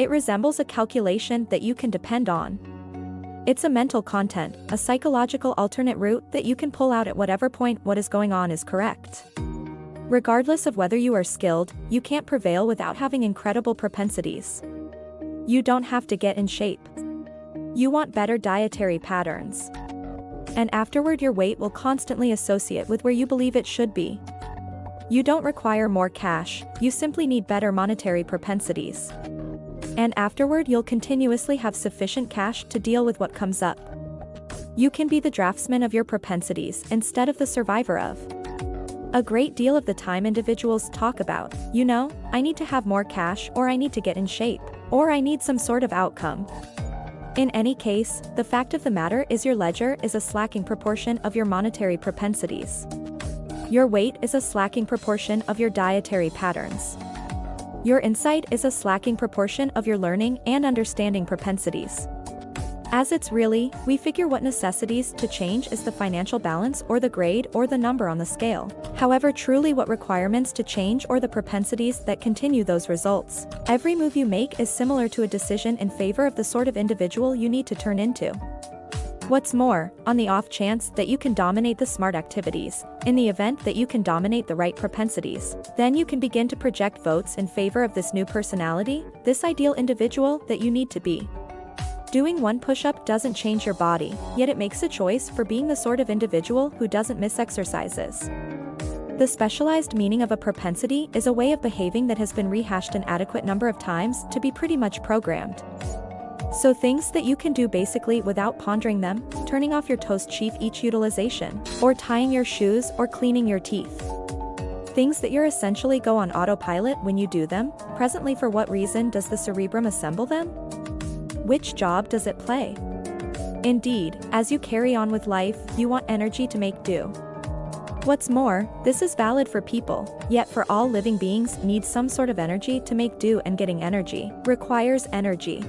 It resembles a calculation that you can depend on. It's a mental content, a psychological alternate route that you can pull out at whatever point what is going on is correct. Regardless of whether you are skilled, you can't prevail without having incredible propensities. You don't have to get in shape. You want better dietary patterns. And afterward your weight will constantly associate with where you believe it should be. You don't require more cash, you simply need better monetary propensities. And afterward you'll continuously have sufficient cash to deal with what comes up. You can be the draftsman of your propensities instead of the survivor of. A great deal of the time individuals talk about, I need to have more cash, or I need to get in shape, or I need some sort of outcome. In any case, the fact of the matter is your ledger is a slacking proportion of your monetary propensities. Your weight is a slacking proportion of your dietary patterns. Your insight is a slacking proportion of your learning and understanding propensities. As it's really, we figure what necessities to change is the financial balance or the grade or the number on the scale. However, truly what requirements to change or the propensities that continue those results. Every move you make is similar to a decision in favor of the sort of individual you need to turn into. What's more, on the off chance that you can dominate the smart activities, in the event that you can dominate the right propensities, then you can begin to project votes in favor of this new personality, this ideal individual that you need to be. Doing one push-up doesn't change your body, yet it makes a choice for being the sort of individual who doesn't miss exercises. The specialized meaning of a propensity is a way of behaving that has been rehashed an adequate number of times to be pretty much programmed. So things that you can do basically without pondering them, turning off your toast chief each utilization, or tying your shoes or cleaning your teeth. Things that you're essentially go on autopilot when you do them. Presently, for what reason does the cerebrum assemble them? Which job does it play? Indeed, as you carry on with life, you want energy to make do. What's more, this is valid for people, yet for all living beings need some sort of energy to make do, and getting energy requires energy.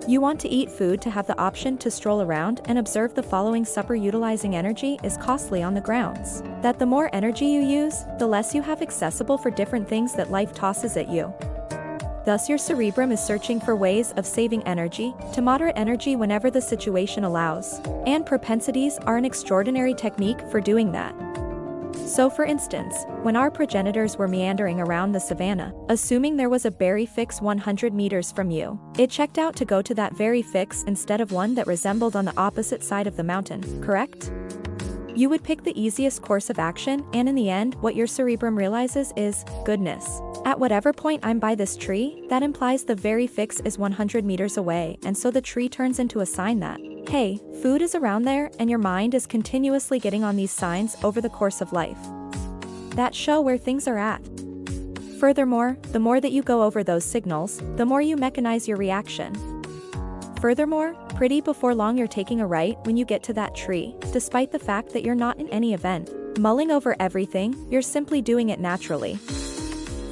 You want to eat food to have the option to stroll around and observe the following supper. Utilizing energy is costly on the grounds that the more energy you use, the less you have accessible for different things that life tosses at you. Thus your cerebrum is searching for ways of saving energy, to moderate energy whenever the situation allows, and propensities are an extraordinary technique for doing that. So for instance, when our progenitors were meandering around the savannah, assuming there was a berry fix 100 meters from you, it checked out to go to that very fix instead of one that resembled on the opposite side of the mountain, correct? You would pick the easiest course of action, and in the end what your cerebrum realizes is, goodness. At whatever point I'm by this tree, that implies the very fix is 100 meters away, and so the tree turns into a sign that, hey, food is around there, and your mind is continuously getting on these signs over the course of life that show where things are at. Furthermore, the more that you go over those signals, the more you mechanize your reaction. Furthermore, pretty before long you're taking a right when you get to that tree, despite the fact that you're not in any event mulling over everything, you're simply doing it naturally.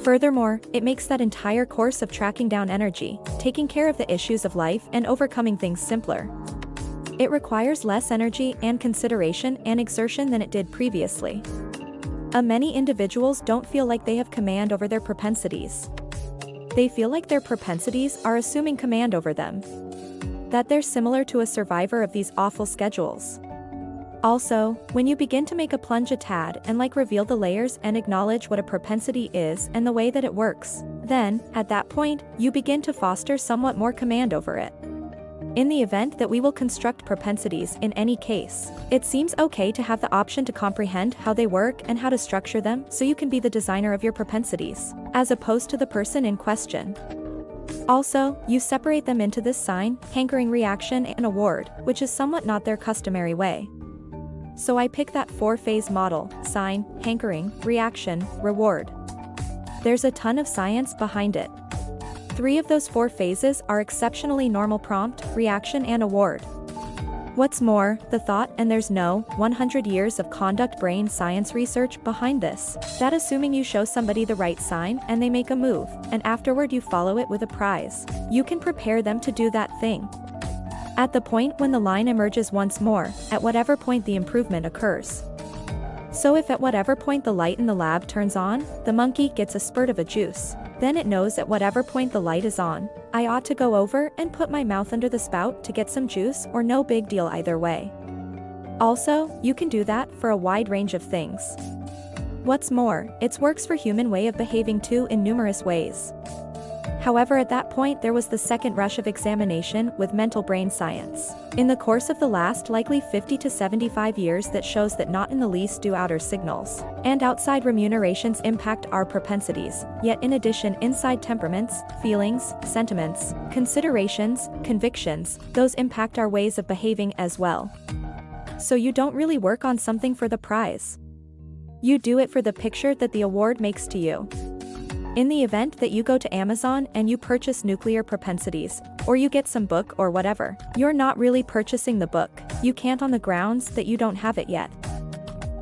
Furthermore, it makes that entire course of tracking down energy, taking care of the issues of life and overcoming things simpler. It requires less energy and consideration and exertion than it did previously. Many individuals don't feel like they have command over their propensities. They feel like their propensities are assuming command over them. That they're similar to a survivor of these awful schedules. Also, when you begin to make a plunge a tad and reveal the layers and acknowledge what a propensity is and the way that it works, then, at that point, you begin to foster somewhat more command over it. In the event that we will construct propensities in any case, it seems okay to have the option to comprehend how they work and how to structure them so you can be the designer of your propensities, as opposed to the person in question. Also, you separate them into this sign, hankering, reaction, and award, which is somewhat not their customary way. So I pick that 4-phase model: sign, hankering, reaction, reward. There's a ton of science behind it. 3 of those 4 phases are exceptionally normal: prompt, reaction, and award. What's more, the thought, and there's no 100 years of conduct brain science research behind this, that assuming you show somebody the right sign and they make a move, and afterward you follow it with a prize, you can prepare them to do that thing. At the point when the line emerges once more, at whatever point the improvement occurs. So if at whatever point the light in the lab turns on, the monkey gets a spurt of a juice, Then it knows at whatever point the light is on, I ought to go over and put my mouth under the spout to get some juice, or no big deal either way. Also, you can do that for a wide range of things. What's more, it works for human way of behaving too in numerous ways. However, at that point there was the second rush of examination with mental brain science. In the course of the last likely 50 to 75 years that shows that not in the least do outer signals and outside remunerations impact our propensities, yet in addition inside temperaments, feelings, sentiments, considerations, convictions, those impact our ways of behaving as well. So you don't really work on something for the prize. You do it for the picture that the award makes to you. In the event that you go to Amazon and you purchase Nuclear Propensities, or you get some book or whatever, you're not really purchasing the book, you can't on the grounds that you don't have it yet.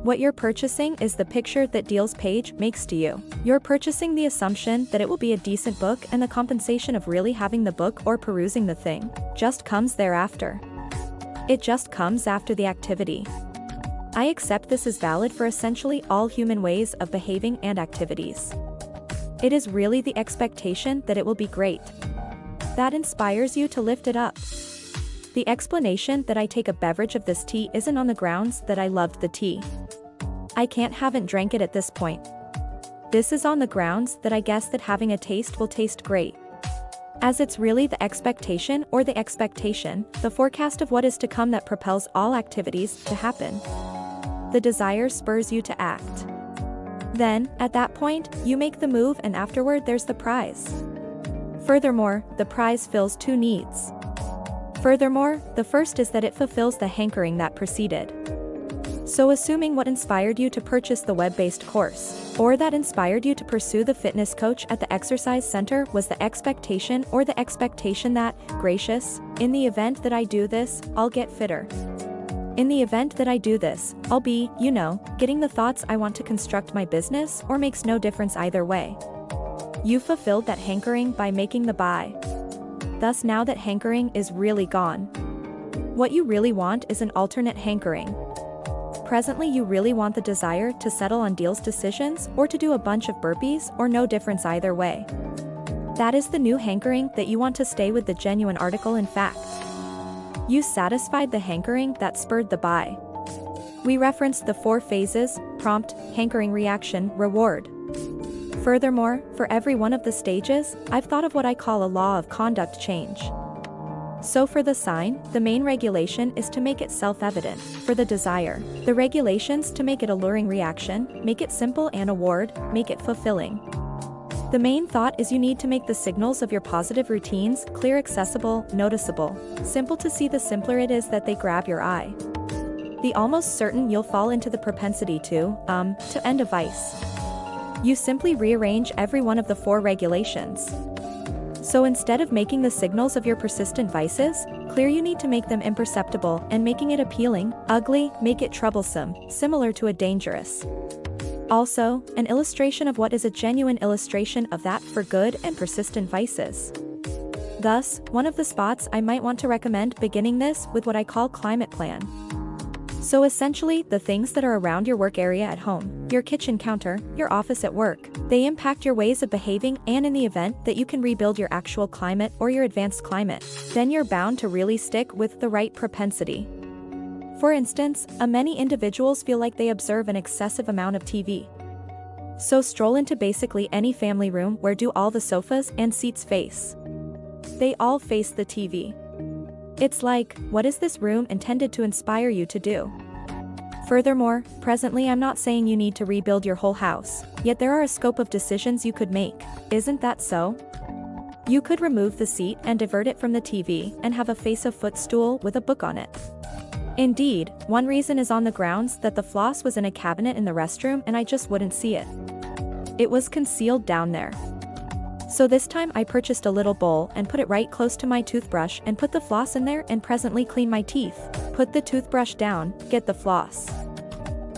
What you're purchasing is the picture that Deal's page makes to you. You're purchasing the assumption that it will be a decent book, and the compensation of really having the book or perusing the thing just comes thereafter. It just comes after the activity. I accept this is valid for essentially all human ways of behaving and activities. It is really the expectation that it will be great that inspires you to lift it up. The explanation that I take a beverage of this tea isn't on the grounds that I loved the tea. I haven't drank it at this point. This is on the grounds that I guess that having a taste will taste great. As it's really the expectation, or the expectation, the forecast of what is to come, that propels all activities to happen. The desire spurs you to act. Then, at that point, you make the move, and afterward there's the prize. Furthermore, the prize fills two needs. Furthermore, the first is that it fulfills the hankering that preceded. So assuming what inspired you to purchase the web-based course, or that inspired you to pursue the fitness coach at the exercise center, was the expectation, or the expectation that, gracious, in the event that I do this, I'll get fitter. In the event that I do this, I'll be, getting the thoughts I want to construct my business, or makes no difference either way. You fulfilled that hankering by making the buy. Thus now that hankering is really gone. What you really want is an alternate hankering. Presently you really want the desire to settle on Deal's decisions, or to do a bunch of burpees, or no difference either way. That is the new hankering that you want to stay with the genuine article. In fact, you satisfied the hankering that spurred the buy. We referenced the 4 phases: prompt, hankering, reaction, reward. Furthermore, for every one of the stages, I've thought of what I call a law of conduct change. So for the sign, the main regulation is to make it self-evident. For the desire, the regulations to make it alluring. Reaction, make it simple, and award, make it fulfilling. The main thought is you need to make the signals of your positive routines clear, accessible, noticeable, simple to see. The simpler it is that they grab your eye, the almost certain you'll fall into the propensity to end a vice. You simply rearrange every one of the 4 regulations. So instead of making the signals of your persistent vices clear, you need to make them imperceptible, and making it appealing, ugly, make it troublesome, similar to a dangerous. Also, an illustration of what is a genuine illustration of that for good and persistent vices. Thus, one of the spots I might want to recommend beginning this with what I call climate plan. So essentially, the things that are around your work area at home, your kitchen counter, your office at work, they impact your ways of behaving, and in the event that you can rebuild your actual climate or your advanced climate, then you're bound to really stick with the right propensity. For instance, many individuals feel like they observe an excessive amount of TV. So stroll into basically any family room. Where do all the sofas and seats face? They all face the TV. It's like, what is this room intended to inspire you to do? Furthermore, presently I'm not saying you need to rebuild your whole house, yet there are a scope of decisions you could make, isn't that so? You could remove the seat and divert it from the TV, and have a face-of footstool with a book on it. Indeed, one reason is on the grounds that the floss was in a cabinet in the restroom and I just wouldn't see it. It was concealed down there. So this time I purchased a little bowl and put it right close to my toothbrush, and put the floss in there, and presently clean my teeth. Put the toothbrush down, get the floss.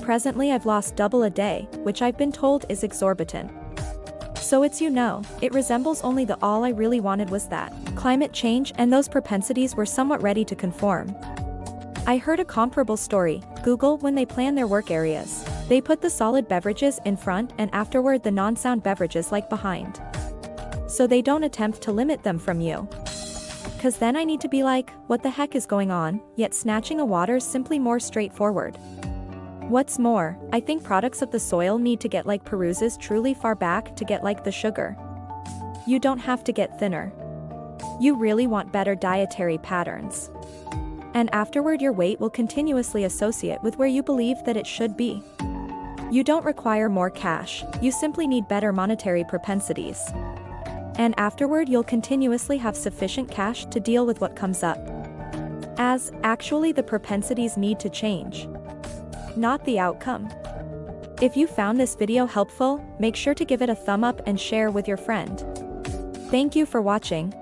Presently I've lost double a day, which I've been told is exorbitant. So it's it resembles only the all I really wanted was that climate change, and those propensities were somewhat ready to conform. I heard a comparable story. Google, when they plan their work areas, they put the solid beverages in front, and afterward the non-sound beverages like behind. so they don't attempt to limit them from you. Cause then I need to be like, what the heck is going on, yet snatching a water's simply more straightforward. What's more, I think products of the soil need to get like Peru's truly far back to get like the sugar. You don't have to get thinner. You really want better dietary patterns. And afterward your weight will continuously associate with where you believe that it should be. You don't require more cash, you simply need better monetary propensities. And afterward you'll continuously have sufficient cash to deal with what comes up. As, actually the propensities need to change, not the outcome. If you found this video helpful, make sure to give it a thumb up and share with your friend. Thank you for watching.